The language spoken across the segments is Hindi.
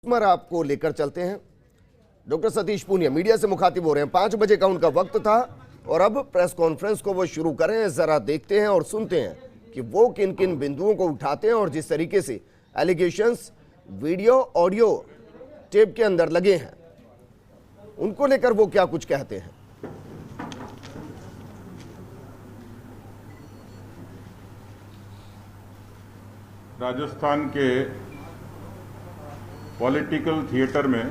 पर आपको लेकर चलते हैं। डॉक्टर सतीश पूनिया मीडिया से मुखातिब हो रहे हैं। 5 बजे का उनका वक्त था और अब प्रेस कॉन्फ्रेंस को वो शुरू करें। जरा देखते हैं और सुनते हैं कि वो किन किन बिंदुओं को उठाते हैं और जिस तरीके से एलिगेशंस वीडियो ऑडियो टेप के अंदर लगे हैं उनको लेकर वो क्या कुछ कहते हैं। राजस्थान के पॉलिटिकल थिएटर में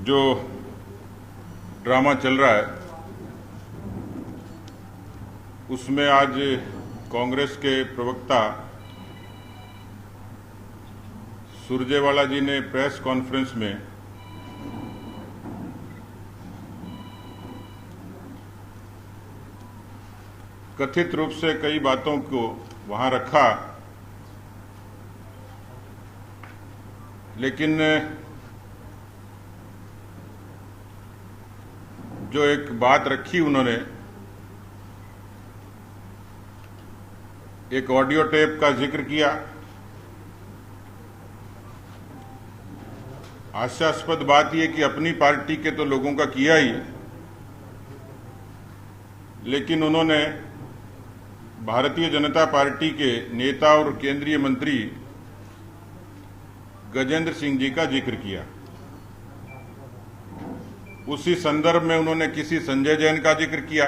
जो ड्रामा चल रहा है उसमें आज कांग्रेस के प्रवक्ता सुरजेवाला जी ने प्रेस कॉन्फ्रेंस में कथित रूप से कई बातों को वहां रखा, लेकिन जो एक बात रखी उन्होंने, एक ऑडियो टेप का जिक्र किया। हास्यास्पद बात यह कि अपनी पार्टी के तो लोगों का किया ही, लेकिन उन्होंने भारतीय जनता पार्टी के नेता और केंद्रीय मंत्री गजेंद्र सिंह जी का जिक्र किया। उसी संदर्भ में उन्होंने किसी संजय जैन का जिक्र किया।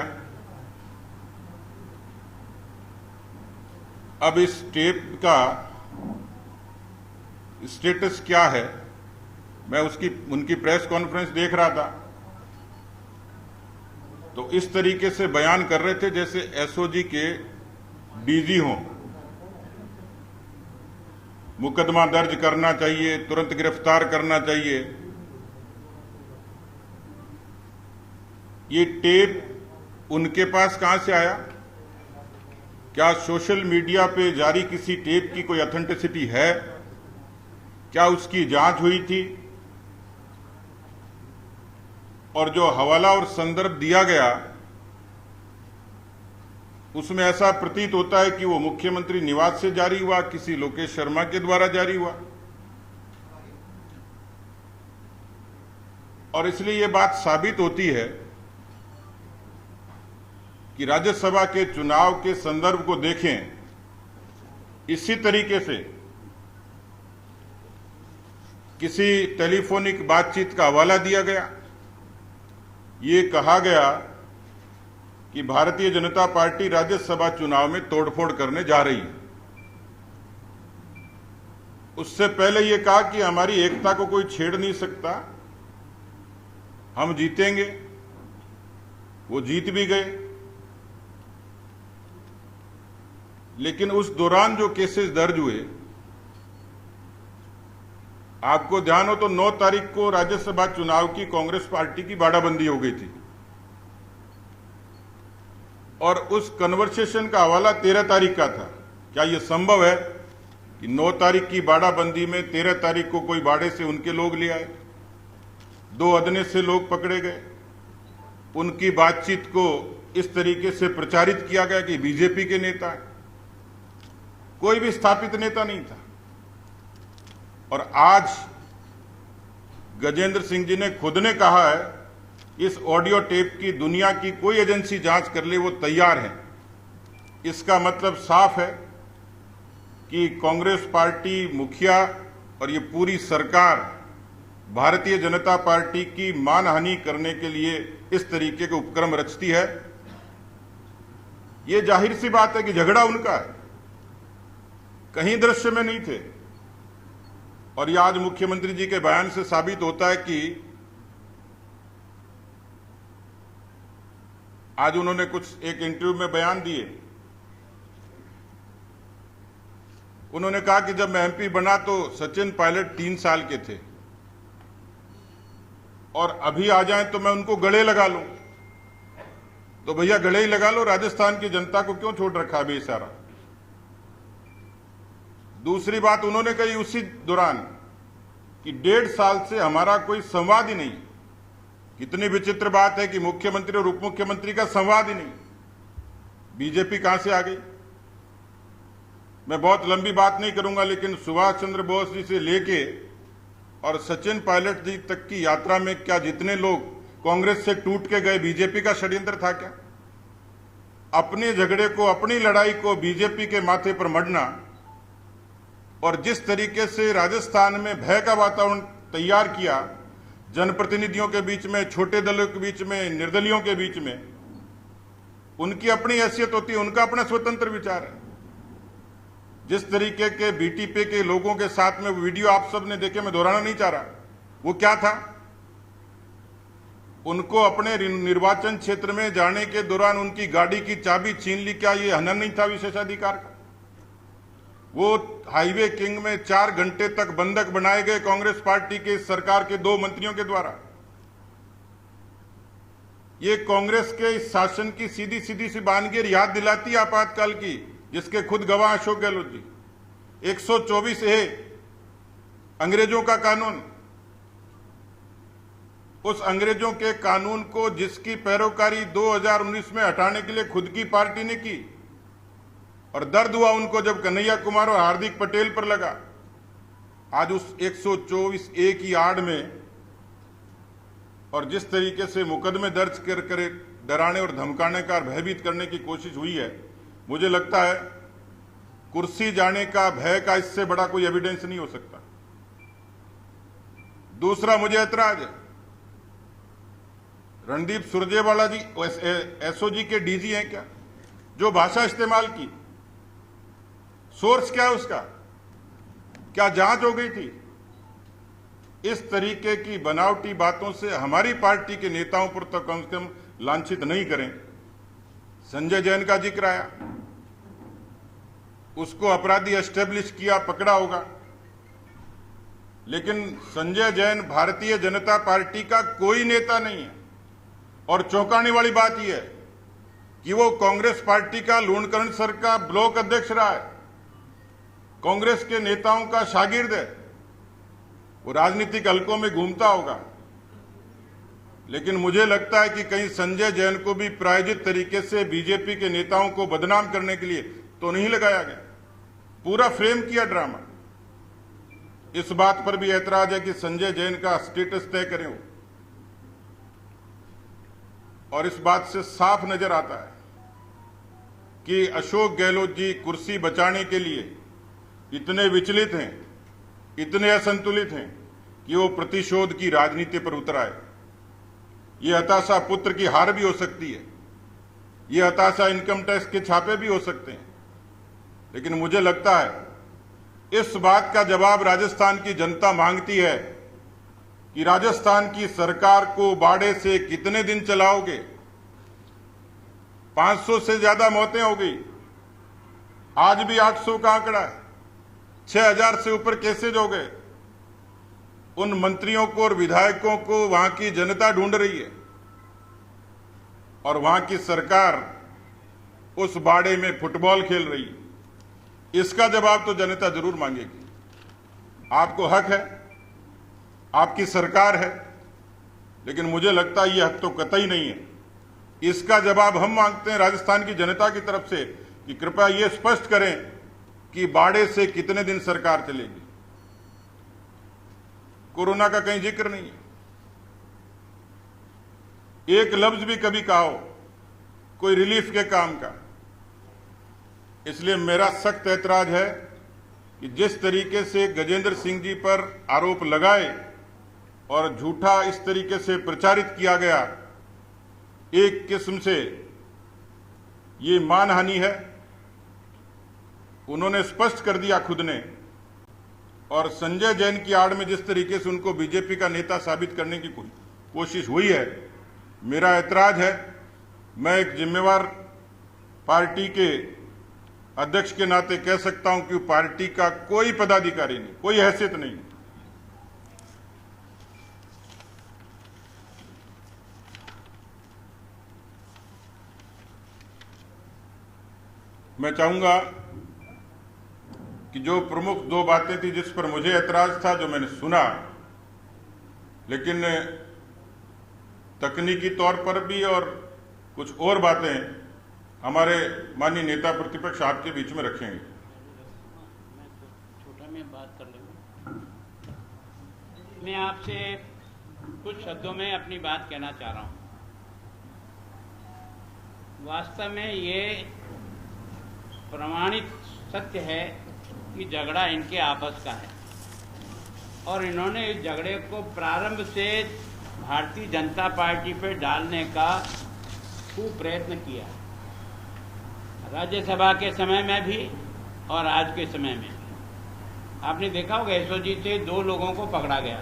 अब इस टेप का स्टेटस क्या है, मैं उनकी प्रेस कॉन्फ्रेंस देख रहा था तो इस तरीके से बयान कर रहे थे जैसे एसओजी के डीजी हों। मुकदमा दर्ज करना चाहिए, तुरंत गिरफ्तार करना चाहिए। ये टेप उनके पास कहां से आया? क्या सोशल मीडिया पे जारी किसी टेप की कोई ऑथेंटिसिटी है? क्या उसकी जांच हुई थी? और जो हवाला और संदर्भ दिया गया उसमें ऐसा प्रतीत होता है कि वो मुख्यमंत्री निवास से जारी हुआ, किसी लोकेश शर्मा के द्वारा जारी हुआ। और इसलिए ये बात साबित होती है कि राज्यसभा के चुनाव के संदर्भ को देखें, इसी तरीके से किसी टेलीफोनिक बातचीत का हवाला दिया गया। ये कहा गया कि भारतीय जनता पार्टी राज्यसभा चुनाव में तोड़फोड़ करने जा रही है। उससे पहले यह कहा कि हमारी एकता को कोई छेड़ नहीं सकता, हम जीतेंगे। वो जीत भी गए, लेकिन उस दौरान जो केसेस दर्ज हुए, आपको ध्यान हो तो 9 तारीख को राज्यसभा चुनाव की कांग्रेस पार्टी की बाड़ाबंदी हो गई थी और उस कन्वर्सेशन का हवाला 13 तारीख का था। क्या यह संभव है कि 9 तारीख की बाड़ाबंदी में 13 तारीख को कोई बाड़े से उनके लोग ले आए, 2 अदने से लोग पकड़े गए, उनकी बातचीत को इस तरीके से प्रचारित किया गया कि बीजेपी के नेता है? कोई भी स्थापित नेता नहीं था। और आज गजेंद्र सिंह जी ने खुद ने कहा है इस ऑडियो टेप की दुनिया की कोई एजेंसी जांच कर ले वो तैयार है। इसका मतलब साफ है कि कांग्रेस पार्टी मुखिया और ये पूरी सरकार भारतीय जनता पार्टी की मानहानि करने के लिए इस तरीके के उपक्रम रचती है। ये जाहिर सी बात है कि झगड़ा उनका है, कहीं दृश्य में नहीं थे। और ये आज मुख्यमंत्री जी के बयान से साबित होता है कि आज उन्होंने कुछ एक इंटरव्यू में बयान दिए। उन्होंने कहा कि जब मैं एमपी बना तो सचिन पायलट 3 साल के थे और अभी आ जाएं तो मैं उनको गले लगा लूं। तो भैया गले ही लगा लो, राजस्थान की जनता को क्यों छोड़ रखा अभी सारा? दूसरी बात उन्होंने कही उसी दौरान कि 1.5 साल से हमारा कोई संवाद ही नहीं। कितनी विचित्र बात है कि मुख्यमंत्री और उप मुख्यमंत्री का संवाद ही नहीं। बीजेपी कहां से आ गई? मैं बहुत लंबी बात नहीं करूंगा, लेकिन सुभाष चंद्र बोस जी से लेके और सचिन पायलट जी तक की यात्रा में क्या जितने लोग कांग्रेस से टूट के गए, बीजेपी का षड्यंत्र था क्या? अपने झगड़े को, अपनी लड़ाई को बीजेपी के माथे पर मढ़ना और जिस तरीके से राजस्थान में भय का वातावरण तैयार किया, जनप्रतिनिधियों के बीच में, छोटे दलों के बीच में, निर्दलियों के बीच में, उनकी अपनी हैसियत होती है, उनका अपना स्वतंत्र विचार है। जिस तरीके के बीटीपी के लोगों के साथ में वीडियो आप सब ने देखे, मैं दोहराना नहीं चाह रहा, वो क्या था? उनको अपने निर्वाचन क्षेत्र में जाने के दौरान उनकी गाड़ी की चाबी छीन ली। क्या ये हनन नहीं था विशेषाधिकार का? वो हाईवे किंग में 4 घंटे तक बंधक बनाए गए कांग्रेस पार्टी के सरकार के 2 मंत्रियों के द्वारा। ये कांग्रेस के इस शासन की सीधी सीधी सी बानगी याद दिलाती है आपातकाल की, जिसके खुद गवाह अशोक गहलोत जी। 124A अंग्रेजों का कानून, उस अंग्रेजों के कानून को जिसकी पैरोकारी 2019 में हटाने के लिए खुद की पार्टी ने की, और दर्द हुआ उनको जब कन्हैया कुमार और हार्दिक पटेल पर लगा। आज उस 124A की आड़ में और जिस तरीके से मुकदमे दर्ज कर डराने और धमकाने का, भयभीत करने की कोशिश हुई है, मुझे लगता है कुर्सी जाने का भय का इससे बड़ा कोई एविडेंस नहीं हो सकता। दूसरा मुझे ऐतराज है, रणदीप सुरजेवाला जी एसओजी के डीजी हैं क्या? जो भाषा इस्तेमाल की, सोर्स क्या है उसका? क्या जांच हो गई थी? इस तरीके की बनावटी बातों से हमारी पार्टी के नेताओं पर तो कम से कम लांछित नहीं करें। संजय जैन का जिक्र आया, उसको अपराधी एस्टेब्लिश किया, पकड़ा होगा, लेकिन संजय जैन भारतीय जनता पार्टी का कोई नेता नहीं है। और चौंकाने वाली बात यह है कि वो कांग्रेस पार्टी का लूणकरण सर का ब्लॉक अध्यक्ष रहा है, कांग्रेस के नेताओं का शागिर्द है, वो राजनीतिक हलकों में घूमता होगा। लेकिन मुझे लगता है कि कहीं संजय जैन को भी प्रायोजित तरीके से बीजेपी के नेताओं को बदनाम करने के लिए तो नहीं लगाया गया, पूरा फ्रेम किया ड्रामा। इस बात पर भी ऐतराज है कि संजय जैन का स्टेटस तय करें वो, और इस बात से साफ नजर आता है कि अशोक गहलोत जी कुर्सी बचाने के लिए इतने विचलित हैं, इतने असंतुलित हैं कि वो प्रतिशोध की राजनीति पर उतर आए। ये हताशा पुत्र की हार भी हो सकती है, ये हताशा इनकम टैक्स के छापे भी हो सकते हैं, लेकिन मुझे लगता है इस बात का जवाब राजस्थान की जनता मांगती है कि राजस्थान की सरकार को बाड़े से कितने दिन चलाओगे? 500 से ज्यादा मौतें हो गई, आज भी 800 का आंकड़ा है, 6000 से ऊपर केसेज हो गए। उन मंत्रियों को और विधायकों को वहां की जनता ढूंढ रही है और वहां की सरकार उस बाड़े में फुटबॉल खेल रही है। इसका जवाब तो जनता जरूर मांगेगी। आपको हक है, आपकी सरकार है, लेकिन मुझे लगता है यह हक तो कतई नहीं है। इसका जवाब हम मांगते हैं राजस्थान की जनता की तरफ से कि कृपया यह स्पष्ट करें कि बाड़े से कितने दिन सरकार चलेगी। कोरोना का कहीं जिक्र नहीं है, एक लफ्ज भी कभी कहा हो कोई रिलीफ के काम का। इसलिए मेरा सख्त ऐतराज है कि जिस तरीके से गजेंद्र सिंह जी पर आरोप लगाए और झूठा इस तरीके से प्रचारित किया गया, एक किस्म से ये मानहानि है। उन्होंने स्पष्ट कर दिया खुद ने, और संजय जैन की आड़ में जिस तरीके से उनको बीजेपी का नेता साबित करने की कोशिश हुई है, मेरा ऐतराज है। मैं एक जिम्मेवार पार्टी के अध्यक्ष के नाते कह सकता हूं कि पार्टी का कोई पदाधिकारी नहीं, कोई हैसियत नहीं। मैं चाहूंगा कि जो प्रमुख 2 बातें थी जिस पर मुझे ऐतराज था, जो मैंने सुना, लेकिन तकनीकी तौर पर भी और कुछ और बातें हमारे माननीय नेता प्रतिपक्ष आपके बीच में रखेंगे। छोटा में बात कर लूँगा। मैं आपसे कुछ शब्दों में अपनी बात कहना चाह रहा हूँ। वास्तव में ये प्रमाणित सत्य है कि झगड़ा इनके आपस का है और इन्होंने इस झगड़े को प्रारंभ से भारतीय जनता पार्टी पे डालने का खूब प्रयत्न किया, राज्यसभा के समय में भी और आज के समय में। आपने देखा होगा एसओजी से 2 लोगों को पकड़ा गया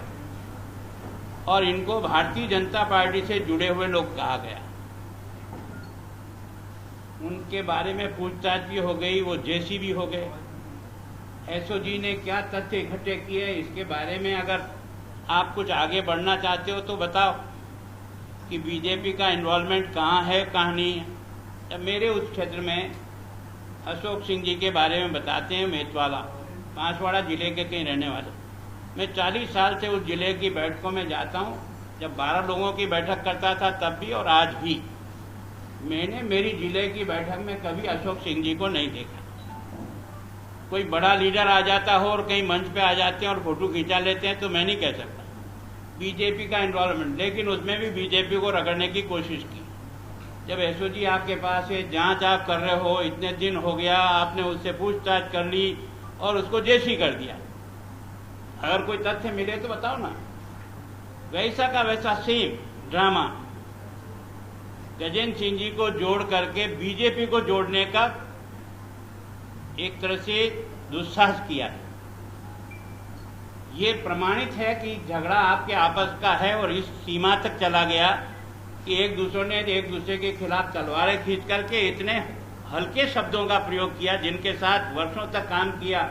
और इनको भारतीय जनता पार्टी से जुड़े हुए लोग कहा गया। उनके बारे में पूछताछ भी हो गई, वो जेसी भी हो गए। एसओजी ने क्या तथ्य इकट्ठे किए, इसके बारे में अगर आप कुछ आगे बढ़ना चाहते हो तो बताओ कि बीजेपी का इन्वॉल्वमेंट कहाँ है, कहाँ नहीं है। जब मेरे उस क्षेत्र में अशोक सिंह जी के बारे में बताते हैं, मेतवाला बांसवाड़ा जिले के कहीं रहने वाले। मैं 40 साल से उस जिले की बैठकों में जाता हूँ, जब 12 लोगों की बैठक करता था तब भी और आज भी। मैंने मेरी जिले की बैठक में कभी अशोक सिंह जी को नहीं देखा। कोई बड़ा लीडर आ जाता हो और कहीं मंच पे आ जाते हैं और फोटो खींचा लेते हैं तो मैं नहीं कह सकता बीजेपी का इन्वॉल्वमेंट, लेकिन उसमें भी बीजेपी को रगड़ने की कोशिश की। जब एसओजी आपके पास है, जांच आप कर रहे हो, इतने दिन हो गया, आपने उससे पूछताछ कर ली और उसको जेसी कर दिया। अगर कोई तथ्य मिले तो बताओ ना। वैसा का वैसा सेम ड्रामा गजेंद्र सिंह जी को जोड़ करके बीजेपी को जोड़ने का एक तरह से दुस्साहस किया है। ये प्रमाणित है कि झगड़ा आपके आपस का है और इस सीमा तक चला गया कि एक दूसरे ने एक दूसरे के खिलाफ तलवारें खींच करके इतने हल्के शब्दों का प्रयोग किया, जिनके साथ वर्षों तक काम किया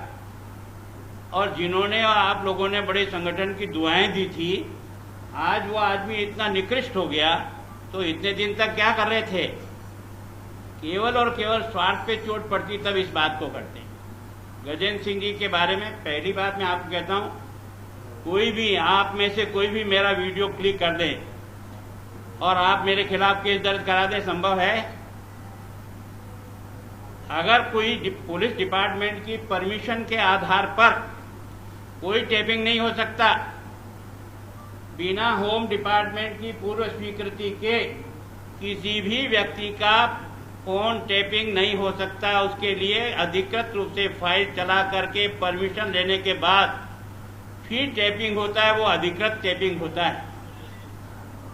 और जिन्होंने और आप लोगों ने बड़े संगठन की दुआएं दी थी, आज वो आदमी इतना निकृष्ट हो गया। तो इतने दिन तक क्या कर रहे थे? केवल और केवल स्वार्थ पे चोट पड़ती तब इस बात को करते। गजेंद्र सिंह जी के बारे में पहली बात मैं आपको कहता हूं, कोई भी आप में से कोई भी मेरा वीडियो क्लिक कर दे और आप मेरे खिलाफ केस दर्ज करा दे, संभव है? अगर कोई पुलिस डिपार्टमेंट की परमिशन के आधार पर कोई टेपिंग नहीं हो सकता, बिना होम डिपार्टमेंट की पूर्व स्वीकृति के किसी भी व्यक्ति का फोन टेपिंग नहीं हो सकता। उसके लिए अधिकृत रूप से फाइल चला करके परमिशन लेने के बाद फिर टेपिंग होता है, वो अधिकृत टेपिंग होता है।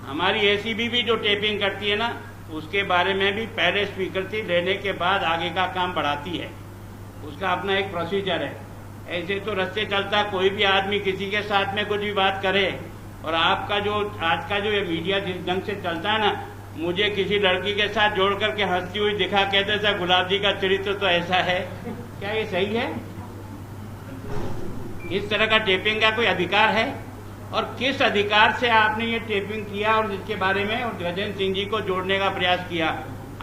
हमारी एसीबी भी जो टेपिंग करती है ना, उसके बारे में भी पहले स्वीकृति लेने के बाद आगे का काम बढ़ाती है। उसका अपना एक प्रोसीजर है। ऐसे तो रस्ते चलता कोई भी आदमी किसी के साथ में कुछ भी बात करे। और आपका जो आज का जो ये मीडिया जिस ढंग से चलता है ना, मुझे किसी लड़की के साथ जोड़ करके हंसती हुई दिखा, कहते था गुलाब जी का चरित्र तो ऐसा है। क्या ये सही है? इस तरह का टेपिंग का कोई अधिकार है? और किस अधिकार से आपने ये टेपिंग किया और जिसके बारे में और गजेंद्र सिंह जी को जोड़ने का प्रयास किया?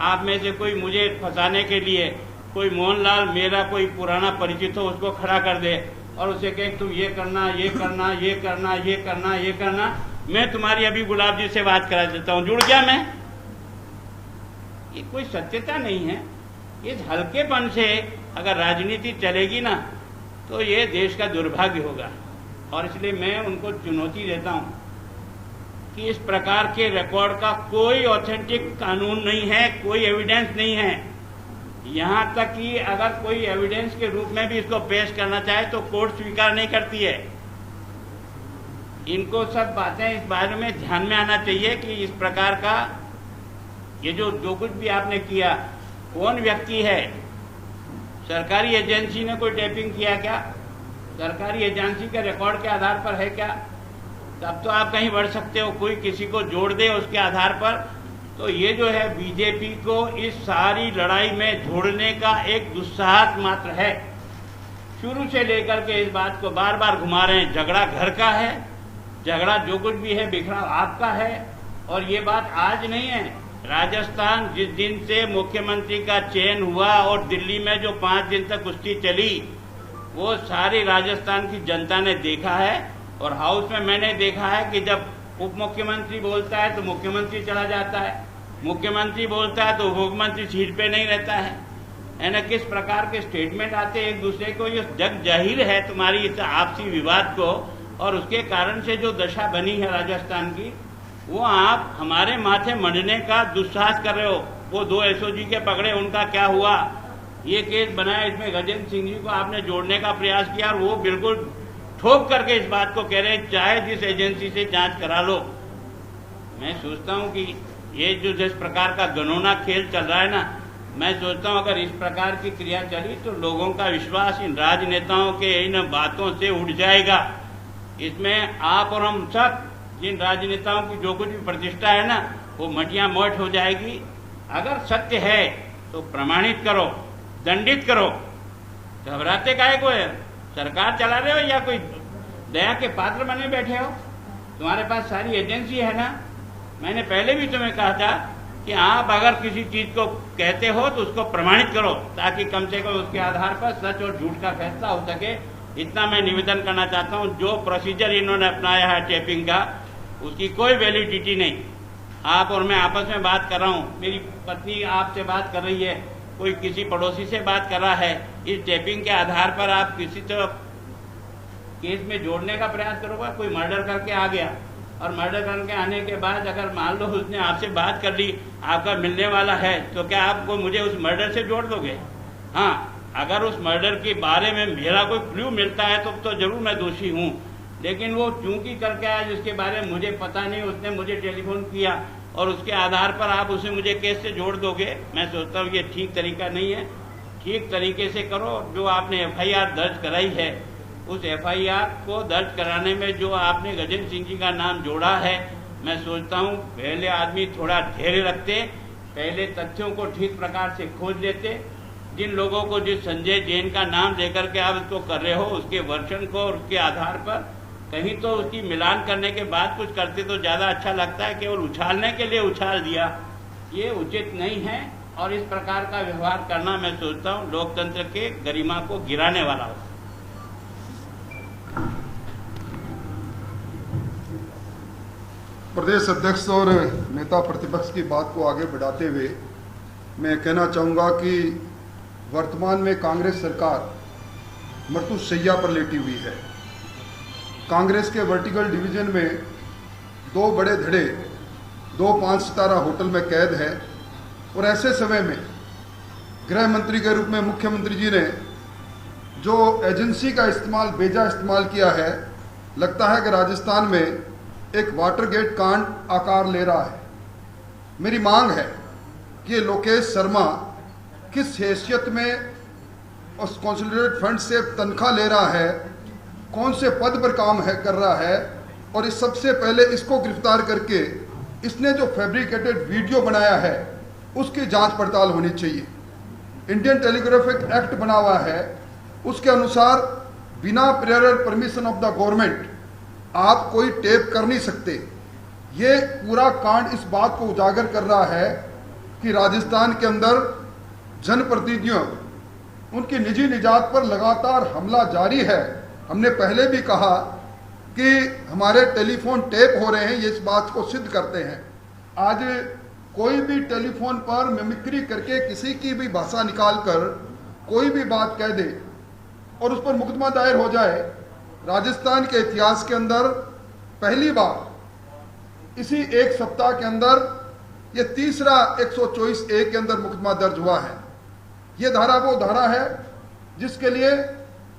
आप में से कोई मुझे फंसाने के लिए कोई मोहनलाल मेरा कोई पुराना परिचित हो उसको खड़ा कर दे और उसे कहे तुम ये करना, ये करना, ये करना, ये करना, ये करना, मैं तुम्हारी अभी गुलाब जी से बात करा देता हूँ, जुड़ गया मैं। ये कोई सत्यता नहीं है। इस हल्केपन से अगर राजनीति चलेगी ना तो ये देश का दुर्भाग्य होगा। और इसलिए मैं उनको चुनौती देता हूं कि इस प्रकार के रिकॉर्ड का कोई ऑथेंटिक कानून नहीं है, कोई एविडेंस नहीं है। यहां तक कि अगर कोई एविडेंस के रूप में भी इसको पेश करना चाहे तो कोर्ट स्वीकार नहीं करती है। इनको सब बातें इस बारे में ध्यान में आना चाहिए कि इस प्रकार का ये जो कुछ भी आपने किया, कौन व्यक्ति है? सरकारी एजेंसी ने कोई टेपिंग किया क्या? सरकारी एजेंसी के रिकॉर्ड के आधार पर है क्या? तब तो आप कहीं बढ़ सकते हो, कोई किसी को जोड़ दे उसके आधार पर। तो ये जो है बीजेपी को इस सारी लड़ाई में जोड़ने का एक दुस्साहस मात्र है। शुरू से लेकर के इस बात को बार बार घुमा रहे हैं। झगड़ा घर का है, झगड़ा जो कुछ भी है बिखराव आपका है। और ये बात आज नहीं है। राजस्थान जिस दिन से मुख्यमंत्री का चयन हुआ और दिल्ली में जो 5 दिन तक कुश्ती चली, वो सारी राजस्थान की जनता ने देखा है। और हाउस में मैंने देखा है कि जब उप मुख्यमंत्री बोलता है तो मुख्यमंत्री चला जाता है, मुख्यमंत्री बोलता है तो उपमुख्यमंत्री सीट पे नहीं रहता है ना। किस प्रकार के स्टेटमेंट आते हैं एक दूसरे को, ये जग जाहिर है तुम्हारी इस आपसी विवाद को, और उसके कारण से जो दशा बनी है राजस्थान की, वो आप हमारे माथे मंडने का दुस्साहस कर रहे हो। वो 2 एसओजी के पकड़े, उनका क्या हुआ? ये केस बनाया, इसमें गजेंद्र सिंह जी को आपने जोड़ने का प्रयास किया, और वो बिल्कुल ठोक करके इस बात को कह रहे हैं चाहे जिस एजेंसी से जांच करा लो। मैं सोचता हूं कि ये जो जिस प्रकार का घनौना खेल चल रहा है ना, मैं सोचता हूं अगर इस प्रकार की क्रिया चली तो लोगों का विश्वास इन राजनेताओं के इन बातों से उठ जाएगा। इसमें आप और हम सब जिन राजनेताओं की जो कुछ भी प्रतिष्ठा है ना, वो मटिया मोट हो जाएगी। अगर सत्य है तो प्रमाणित करो, दंडित करो। घबराते काहे को है? सरकार चला रहे हो या कोई दया के पात्र बने बैठे हो? तुम्हारे पास सारी एजेंसी है ना। मैंने पहले भी तुम्हें कहा था कि आप अगर किसी चीज को कहते हो तो उसको प्रमाणित करो, ताकि कम से कम उसके आधार पर सच और झूठ का फैसला हो सके। इतना मैं निवेदन करना चाहता हूं। जो प्रोसीजर इन्होंने अपनाया है टेपिंग का, उसकी कोई वैलिडिटी नहीं। आप और मैं आपस में बात कर रहा हूं, मेरी पत्नी आपसे बात कर रही है, कोई किसी पड़ोसी से बात कर रहा है, इस टेपिंग के आधार पर आप किसी तो केस में जोड़ने का प्रयास करोगे। कोई मर्डर करके आ गया, और मर्डर करके आने के बाद अगर मान लो उसने आपसे बात कर ली, आपका मिलने वाला है, तो क्या आपको मुझे उस मर्डर से जोड़ दोगे? हाँ, अगर उस मर्डर के बारे में मेरा कोई क्लू मिलता है तो जरूर मैं दोषी हूँ। लेकिन वो चूंकि करके आया जिसके बारे में मुझे पता नहीं, उसने मुझे टेलीफोन किया और उसके आधार पर आप उसे मुझे केस से जोड़ दोगे। मैं सोचता हूँ ये ठीक तरीका नहीं है। ठीक तरीके से करो। जो आपने FIR दर्ज कराई है, उस FIR को दर्ज कराने में जो आपने गजेंद्र सिंह जी का नाम जोड़ा है, मैं सोचता हूँ पहले आदमी थोड़ा धैर्य रखते, पहले तथ्यों को ठीक प्रकार से खोज लेते। जिन लोगों को जिस संजय जैन का नाम लेकर के आप इसको कर रहे हो, उसके वर्षन को और उसके आधार पर कहीं तो उसकी मिलान करने के बाद कुछ करते तो ज्यादा अच्छा लगता है। केवल उछालने के लिए उछाल दिया, ये उचित नहीं है। और इस प्रकार का व्यवहार करना मैं सोचता हूँ लोकतंत्र के गरिमा को गिराने वाला हो। प्रदेश अध्यक्ष और नेता प्रतिपक्ष की बात को आगे बढ़ाते हुए मैं कहना चाहूँगा कि वर्तमान में कांग्रेस सरकार मृत्युशैया पर लेटी हुई है। कांग्रेस के वर्टिकल डिवीजन में 2 बड़े धड़े 2 5 सितारा होटल में कैद है, और ऐसे समय में गृह मंत्री के रूप में मुख्यमंत्री जी ने जो एजेंसी का इस्तेमाल, बेजा इस्तेमाल किया है, लगता है कि राजस्थान में एक वाटरगेट कांड आकार ले रहा है। मेरी मांग है कि लोकेश शर्मा किस हैसियत में उस कंसोलिडेटेड फंड से तनख्वाह ले रहा है, कौन से पद पर काम कर रहा है, और इस सबसे पहले इसको गिरफ्तार करके इसने जो फैब्रिकेटेड वीडियो बनाया है उसकी जांच पड़ताल होनी चाहिए। इंडियन टेलीग्राफिक एक्ट बना हुआ है, उसके अनुसार बिना prayer permission of the government आप कोई टेप कर नहीं सकते। ये पूरा कांड इस बात को उजागर कर रहा है कि राजस्थान के अंदर जनप्रतिनिधियों, उनकी निजी निजात पर लगातार हमला जारी है। हमने पहले भी कहा कि हमारे टेलीफोन टेप हो रहे हैं, ये इस बात को सिद्ध करते हैं। आज कोई भी टेलीफोन पर मिमिक्री करके किसी की भी भाषा निकालकर कोई भी बात कह दे और उस पर मुकदमा दायर हो जाए, राजस्थान के इतिहास के अंदर पहली बार इसी एक सप्ताह के अंदर ये तीसरा 124A के अंदर मुकदमा दर्ज हुआ है। ये धारा वो धारा है जिसके लिए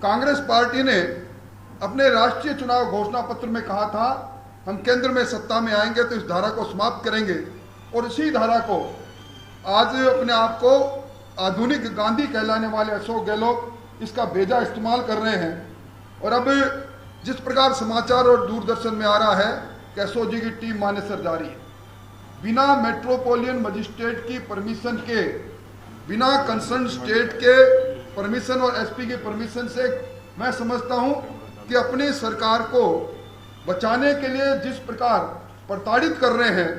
कांग्रेस पार्टी ने अपने राष्ट्रीय चुनाव घोषणा पत्र में कहा था हम केंद्र में सत्ता में आएंगे तो इस धारा को समाप्त करेंगे, और इसी धारा को आज अपने आप को आधुनिक गांधी कहलाने वाले अशोक गहलोत इसका बेजा इस्तेमाल कर रहे हैं। और अब जिस प्रकार समाचार और दूरदर्शन में आ रहा है कि एसओजी की टीम मानेसर जा रही है, बिना मेट्रोपोलियन मजिस्ट्रेट की परमिशन के, बिना कंसर्न स्टेट के परमिशन और एसपी की परमिशन से, मैं समझता हूं कि अपनी सरकार को बचाने के लिए जिस प्रकार प्रताड़ित कर रहे हैं,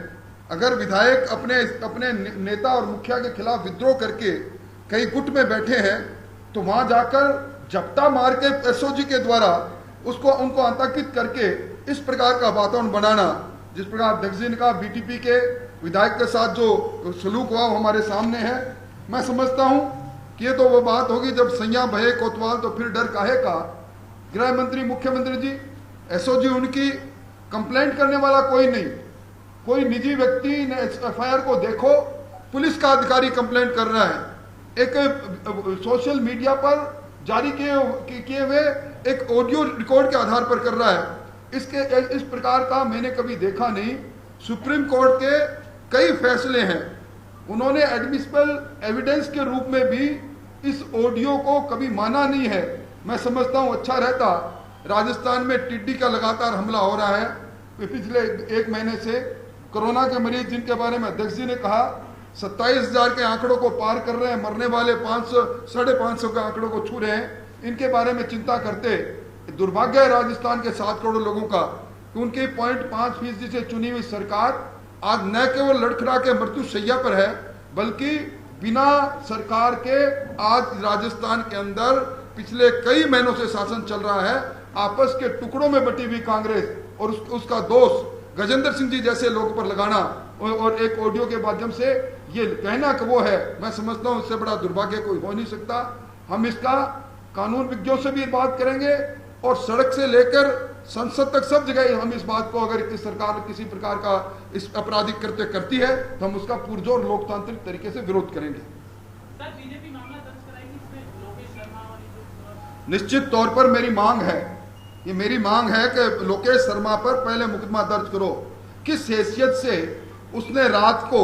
अगर विधायक अपने नेता और मुखिया के खिलाफ विद्रोह करके कई गुट में बैठे हैं तो वहां जाकर झपटा मार के एसओजी के द्वारा उनको आतंकित करके इस प्रकार का वातावरण बनाना, जिस प्रकार अध्यक्ष जी ने कहा बीटीपी के विधायक के साथ जो सलूक हुआ वो हमारे सामने है। मैं समझता हूं कि ये तो वो बात होगी जब सैया भये कोतवाल तो फिर डर काहे का। गृह मंत्री, मुख्यमंत्री जी, एसओजी उनकी कंप्लेंट करने वाला कोई नहीं, कोई निजी व्यक्ति ने एफआईआर को देखो, पुलिस का अधिकारी कंप्लेंट कर रहा है। एक सोशल मीडिया पर जारी किए हुए एक ऑडियो रिकॉर्ड के आधार पर कर रहा है। इस प्रकार का मैंने कभी देखा नहीं। सुप्रीम कोर्ट के कई फैसले हैं, उन्होंने एडमिसिबल एविडेंस के रूप में भी इस ऑडियो को कभी माना नहीं है। मैं समझता हूं अच्छा रहता। राजस्थान में टिड्डी का लगातार हमला हो रहा है। पिछले 1 महीने से कोरोना के मरीज जिनके बारे में अध्यक्ष जी ने कहा 27,000 के आंकड़ों को पार कर रहे हैं, मरने वाले 500 550 के आंकड़ों को छू रहे हैं, इनके बारे में चिंता करते। दुर्भाग्य है राजस्थान के 7 करोड़ लोगों का कि उनकी 0.5% से चुनी हुई सरकार आज न केवल लड़खड़ा के मृत्यु शैया पर है, बल्कि बिना सरकार के आज राजस्थान के अंदर पिछले कई महीनों से शासन चल रहा है। आपस के टुकड़ों में बटी हुई कांग्रेस और उसका दोष गजेंद्र सिंह जी जैसे लोगों पर लगाना और एक ऑडियो के माध्यम से ये कहना कि वो है, मैं समझता हूं इससे बड़ा दुर्भाग्य कोई हो नहीं सकता। हम इसका कानून विज्ञों से भी बात करेंगे और सड़क से लेकर संसद तक सब जगह हम इस बात को, अगर इस सरकार किसी प्रकार का इस आपराधिक कृत्य करती है तो हम उसका पुरजोर लोकतांत्रिक तरीके से विरोध करेंगे। सर, बीजेपी मामला दर्ज कराएगी इसमें लोकेश शर्मा और निश्चित तौर पर मेरी मांग है, ये मेरी मांग है कि लोकेश शर्मा पर पहले मुकदमा दर्ज करो। किस हैसियत से उसने रात को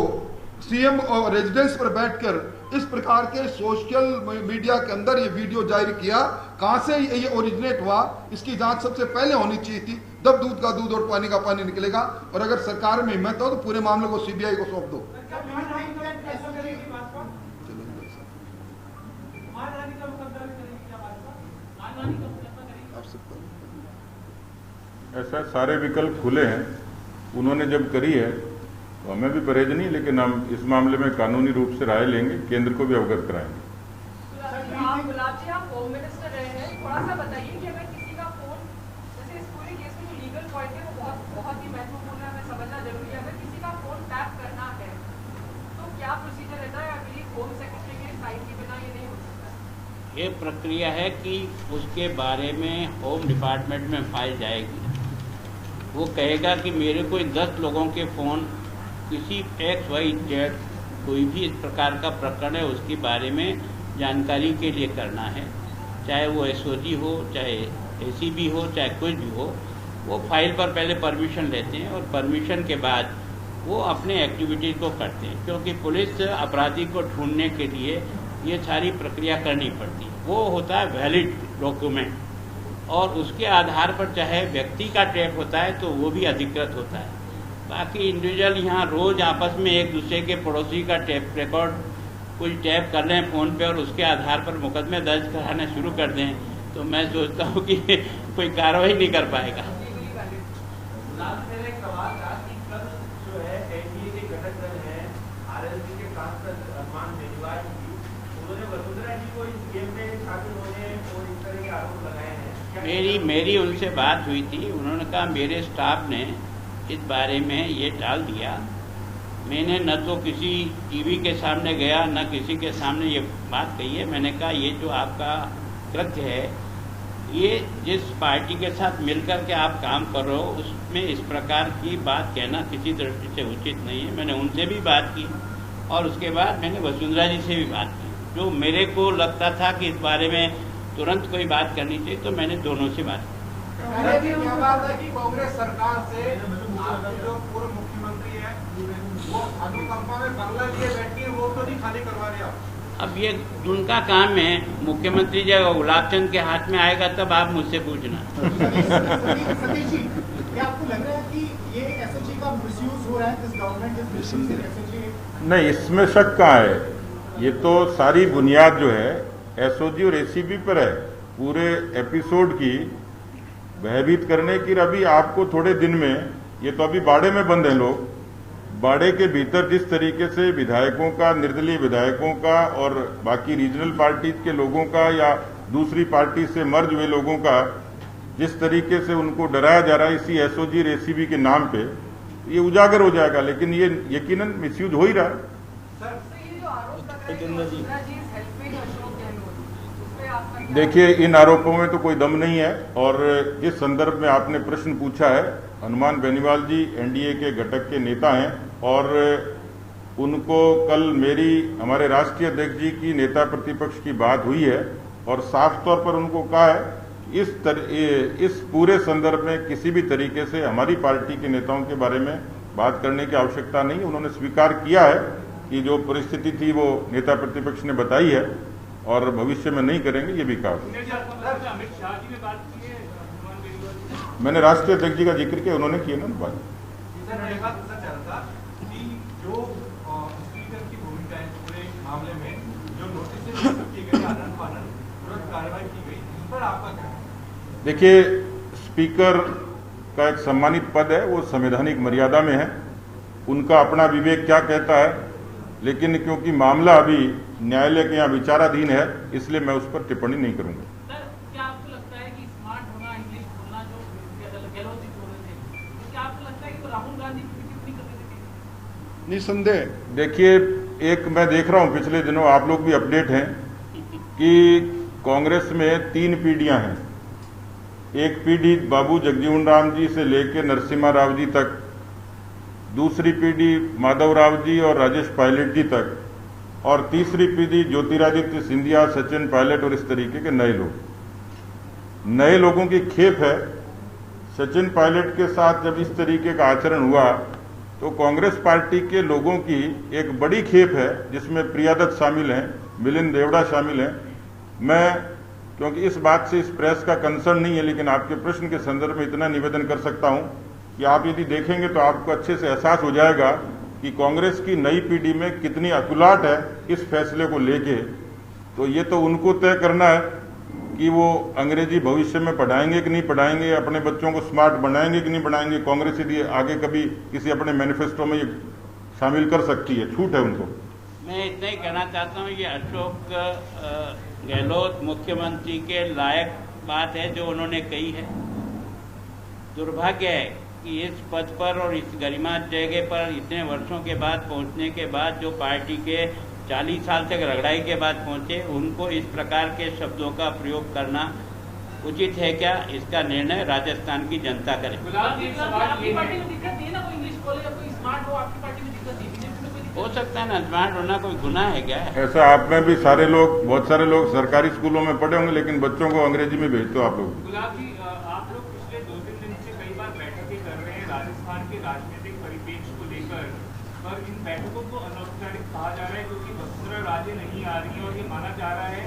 सीएम और रेजिडेंस पर बैठकर इस प्रकार के सोशल मीडिया के अंदर ये वीडियो जारी किया, कहां से ये ओरिजिनेट हुआ, इसकी जांच सबसे पहले होनी चाहिए थी। तब दूध का दूध और पानी का पानी निकलेगा। और अगर सरकार में हिम्मत हो तो पूरे मामले को सीबीआई को सौंप दो। ऐसा सारे विकल्प खुले हैं, उन्होंने जब करी है तो हमें भी परहेज नहीं, लेकिन हम इस मामले में कानूनी रूप से राय लेंगे, केंद्र को भी अवगत कराएंगे। आप गुलाब जी, आप होम मिनिस्टर रहे हैं, थोड़ा सा बताइए कि अगर किसी का फोन, जैसे इस पूरे केस में जो लीगल पॉइंट है वो बहुत ही महत्वपूर्ण है, हमें समझना जरूरी है। अगर किसी का फोन टैप करना है तो क्या प्रोसीजर रहता है? अभी होम सेक्रेटरी के साइन के बिना ये नहीं हो सकता। ये प्रक्रिया है कि उसके बारे में होम डिपार्टमेंट में फाइल जाएगी। वो कहेगा कि मेरे कोई 10 लोगों के फ़ोन किसी XYZ कोई भी इस प्रकार का प्रकरण है उसके बारे में जानकारी के लिए करना है, चाहे वो एसओजी हो, चाहे एसीबी हो, चाहे कुछ भी हो। वो फाइल पर पहले परमिशन लेते हैं और परमिशन के बाद वो अपने एक्टिविटीज़ को करते हैं, क्योंकि पुलिस अपराधी को ढूंढने के लिए ये सारी प्रक्रिया करनी पड़ती है। वो होता है वैलिड डॉक्यूमेंट, और उसके आधार पर चाहे व्यक्ति का टैप होता है तो वो भी अधिकृत होता है। बाकी इंडिविजुअल यहाँ रोज़ आपस में एक दूसरे के पड़ोसी का टैप रिकॉर्ड कुछ टैप कर लें फ़ोन पे और उसके आधार पर मुकदमे दर्ज कराना शुरू कर दें, तो मैं सोचता हूँ कि कोई कार्रवाई नहीं कर पाएगा। मेरी उनसे बात हुई थी, उन्होंने कहा मेरे स्टाफ ने इस बारे में ये डाल दिया। मैंने न तो किसी टीवी के सामने गया न किसी के सामने ये बात कही है। मैंने कहा ये जो आपका कृत्य है, ये जिस पार्टी के साथ मिलकर के आप काम कर रहे हो उसमें इस प्रकार की बात कहना किसी दृष्टि से उचित नहीं है। मैंने उनसे भी बात की और उसके बाद मैंने वसुंधरा जी से भी बात की। जो मेरे को लगता था कि इस बारे में तुरंत कोई बात करनी चाहिए, तो मैंने दोनों से बात की। क्या बात है कि कांग्रेस सरकार से आपके जो पूर्व मुख्यमंत्री है वो अनुकंपा में बंगला लिए बैठी है, वो तो नहीं खाली करवा रहे आप। अब ये उनका काम है, मुख्यमंत्री जब गुलाब चंद के हाथ में आएगा तब आप मुझसे पूछना। सतीश जी, क्या आपको लग रहा है कि ये एसओजी का मिसयूज हो रहा है? This government is misusing SOG? नहीं, इसमें शक कहाँ है। ये तो सारी बुनियाद जो है एसओजी और एसीबी पर है, पूरे एपिसोड की भयभीत करने की। अभी आपको थोड़े दिन में, ये तो अभी बाड़े में बंद हैं लोग, बाड़े के भीतर जिस तरीके से विधायकों का, निर्दलीय विधायकों का और बाकी रीजनल पार्टीज के लोगों का या दूसरी पार्टी से मर्ज हुए लोगों का जिस तरीके से उनको डराया जा रहा है इसी एसओजी और एसीबी के नाम पे, ये उजागर हो जाएगा, लेकिन ये यकीनन मिसयूज हो ही रहा है। सर ये जो आरोप लग रहा है कि वसुंधरा जी इज हेल्पिंग अशोक गहलोत, उस पे आपका क्या? देखिए, इन आरोपों में तो कोई दम नहीं है, और जिस संदर्भ में आपने प्रश्न पूछा है, हनुमान बेनीवाल जी एनडीए के घटक के नेता हैं, और उनको कल मेरी हमारे राष्ट्रीय अध्यक्ष जी की नेता प्रतिपक्ष की बात हुई है, और साफ तौर पर उनको कहा है इस पूरे संदर्भ में किसी भी तरीके से हमारी पार्टी के नेताओं के बारे में बात करने की आवश्यकता नहीं। उन्होंने स्वीकार किया है कि जो परिस्थिति थी वो नेता प्रतिपक्ष ने बताई है, और भविष्य में नहीं करेंगे, ये भी कहा। अमित शाह जी ने बात की है, मैंने राष्ट्रीय अध्यक्ष जी का जिक्र किया, उन्होंने किया ना बात। सर एक बात पता चलता कि जो स्पीकर की भूमिका है पूरे मामले में, जो नोटिस की गई आनंद फानन तुरंत कार्रवाई की गई, इस पर आपका क्या? देखिए, स्पीकर का एक सम्मानित पद है, वो संवैधानिक मर्यादा में है, उनका अपना विवेक क्या कहता है, लेकिन क्योंकि मामला अभी न्यायालय के यहाँ विचाराधीन है, इसलिए मैं उस पर टिप्पणी नहीं करूंगा। सर, क्या आपको लगता है कि स्मार्ट होना, इंग्लिश बोलना, जो गहलोत जी बोल रहे थे, क्या आपको लगता है कि वो राहुल गांधी की टिप्पणी कर रहे थे? निसंदेह। देखिए, एक मैं देख रहा हूं पिछले दिनों, आप लोग भी अपडेट हैं, कि कांग्रेस में 3 पीढ़ियां हैं। एक पीढ़ी बाबू जगजीवन राम जी से लेकर नरसिम्हा राव जी तक, दूसरी पीढ़ी माधव राव जी और राजेश पायलट जी तक, और तीसरी पीढ़ी ज्योतिरादित्य सिंधिया, सचिन पायलट और इस तरीके के नए लोग। नए लोगों की खेप है। सचिन पायलट के साथ जब इस तरीके का आचरण हुआ, तो कांग्रेस पार्टी के लोगों की एक बड़ी खेप है, जिसमें प्रिया दत्त शामिल हैं, मिलिंद देवड़ा शामिल हैं। मैं, क्योंकि इस बात से इस प्रेस का कंसर्न नहीं है, लेकिन आपके प्रश्न के संदर्भ में इतना निवेदन कर सकता हूं कि आप यदि देखेंगे तो आपको अच्छे से एहसास हो जाएगा कि कांग्रेस की नई पीढ़ी में कितनी अकुलाहट है इस फैसले को लेके। तो ये तो उनको तय करना है कि वो अंग्रेजी भविष्य में पढ़ाएंगे कि नहीं पढ़ाएंगे, अपने बच्चों को स्मार्ट बनाएंगे कि नहीं बनाएंगे। कांग्रेस यदि आगे कभी किसी अपने मैनिफेस्टो में ये शामिल कर सकती है, छूट है उनको। मैं इतना ही कहना चाहता हूँ, ये अशोक गहलोत मुख्यमंत्री के लायक बात है जो उन्होंने कही है। दुर्भाग्य है कि इस पद पर और इस गरिमा जगह पर इतने वर्षों के बाद पहुंचने के बाद, जो पार्टी के 40 साल तक रगड़ाई के बाद पहुंचे, उनको इस प्रकार के शब्दों का प्रयोग करना उचित है क्या, इसका निर्णय राजस्थान की जनता करे। हो सकता है ना, स्मार्ट होना कोई गुनाह है क्या? ऐसा आप में भी सारे लोग, बहुत सारे लोग सरकारी स्कूलों में पढ़े होंगे, लेकिन बच्चों को अंग्रेजी में भेजते हो आप लोग। गुलाब जी, आप लोग पिछले 2-3 दिन से कई बार बैठकें कर रहे हैं राजस्थान के राजनीतिक परिप्रेक्ष्य को लेकर, पर इन बैठकों को अनौपचारिक कहा जा रहा है क्योंकि वसुंधरा राजे नहीं आ रही है, और ये माना जा रहा है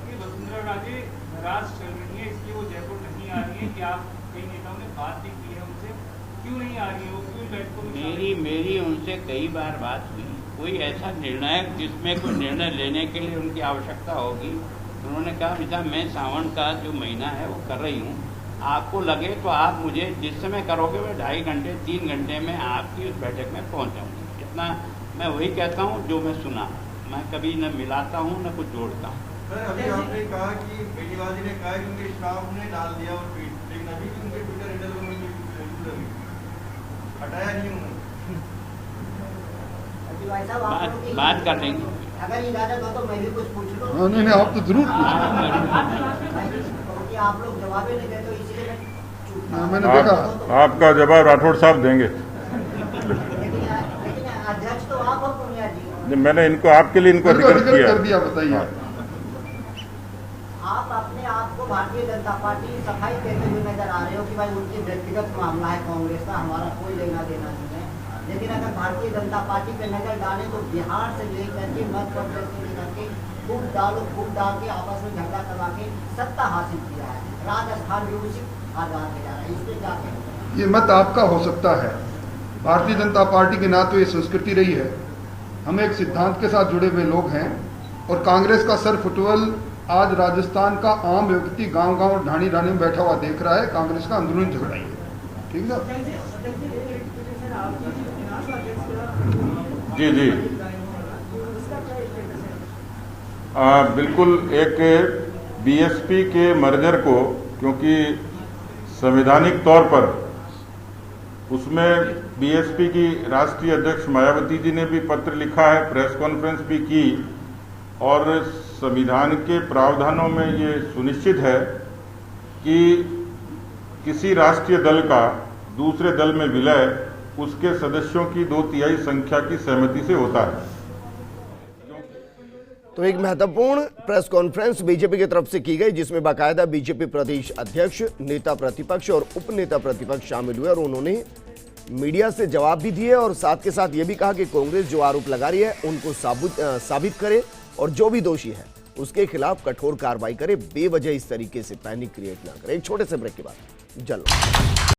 कि वसुंधरा राजे नाराज चल रही है, इसलिए वो जयपुर नहीं आ रही है। कि आप कई नेताओं ने बात भी की है उनसे, क्यों नहीं आ रही है वो, क्यों बैठकों में? मेरी उनसे कई बार बात हुई। कोई ऐसा निर्णायक जिसमें कोई निर्णय लेने के लिए उनकी आवश्यकता होगी, उन्होंने कहा बेटा मैं सावन का जो महीना है वो कर रही हूँ, आपको लगे तो आप मुझे जिस समय करोगे मैं 2.5 घंटे 3 घंटे में आपकी उस बैठक में पहुँच जाऊँगी। इतना मैं वही कहता हूँ जो मैं सुना, मैं कभी न मिलाता हूँ न कुछ जोड़ता हूँ। सर, अभी आपने कहा कि बेनीवाल जी ने कहा कि उनके स्टाफ ने डाल दिया और ट्वीट, लेकिन अभी भी उनके ट्विटर हैंडल पर हटाया नहीं उन्होंने। बात कर लेंगे। अगर इजाजत हो तो मैं भी कुछ पूछ लूं। हाँ, नहीं नहीं, आप तो जरूर क्योंकि आप लोग जवाब ही नहीं देते, तो इसलिए मैं चुप था। मैंने देखा आपका जवाब राठौड़ साहब देंगे। लेकिन अध्यक्ष तो आप हो पुनिया जी। मैंने इनको आपके लिए इनको अधिकृत किया कर दिया। बताइए, आप अपने आप को भारतीय जनता पार्टी सफाई देते हुए नजर आ रहे हो कि भाई उनकी व्यक्तिगत मामला है कांग्रेस का, हमारा कोई लेना देना नहीं है। लेकिन अगर भारतीय जनता पार्टी पे नजर डालें तो बिहार से लेकर के मध्य प्रदेश से लेकर के खूब डाल के आपस में झगड़ा करवा के सत्ता हासिल किया है। राजस्थान भी उसी आधार पे जा रहा है, इसलिए क्या कहें? ये मत आपका हो सकता है। भारतीय जनता पार्टी के ना तो ये संस्कृति रही है, हम एक सिद्धांत के साथ जुड़े हुए लोग हैं, और कांग्रेस का सर फुटबॉल आज राजस्थान का आम व्यक्ति गांव-गांव और ढाणी-ढाणी में बैठा हुआ देख रहा है। कांग्रेस का अंदरूनी झगड़ा ही है। ठीक है जी जी, बिल्कुल। एक बीएसपी के मर्जर को, क्योंकि संवैधानिक तौर पर उसमें बीएसपी की राष्ट्रीय अध्यक्ष मायावती जी ने भी पत्र लिखा है, प्रेस कॉन्फ्रेंस भी की, और संविधान के प्रावधानों में ये सुनिश्चित है कि किसी राष्ट्रीय दल का दूसरे दल में विलय उसके सदस्यों की 2/3 संख्या की सहमति से होता है। तो एक महत्वपूर्ण प्रेस कॉन्फ्रेंस बीजेपी की तरफ से की गई, जिसमें बाकायदा बीजेपी प्रदेश अध्यक्ष, नेता प्रतिपक्ष और उप नेता प्रतिपक्ष शामिल हुए और उन्होंने मीडिया से जवाब भी दिए और साथ के साथ ये भी कहा कि कांग्रेस जो आरोप लगा रही है उनको साबित करे और जो भी दोषी है उसके खिलाफ कठोर कार्रवाई करे, बेवजह इस तरीके से पैनिक क्रिएट ना करे। एक छोटे से ब्रेक के बाद जल्द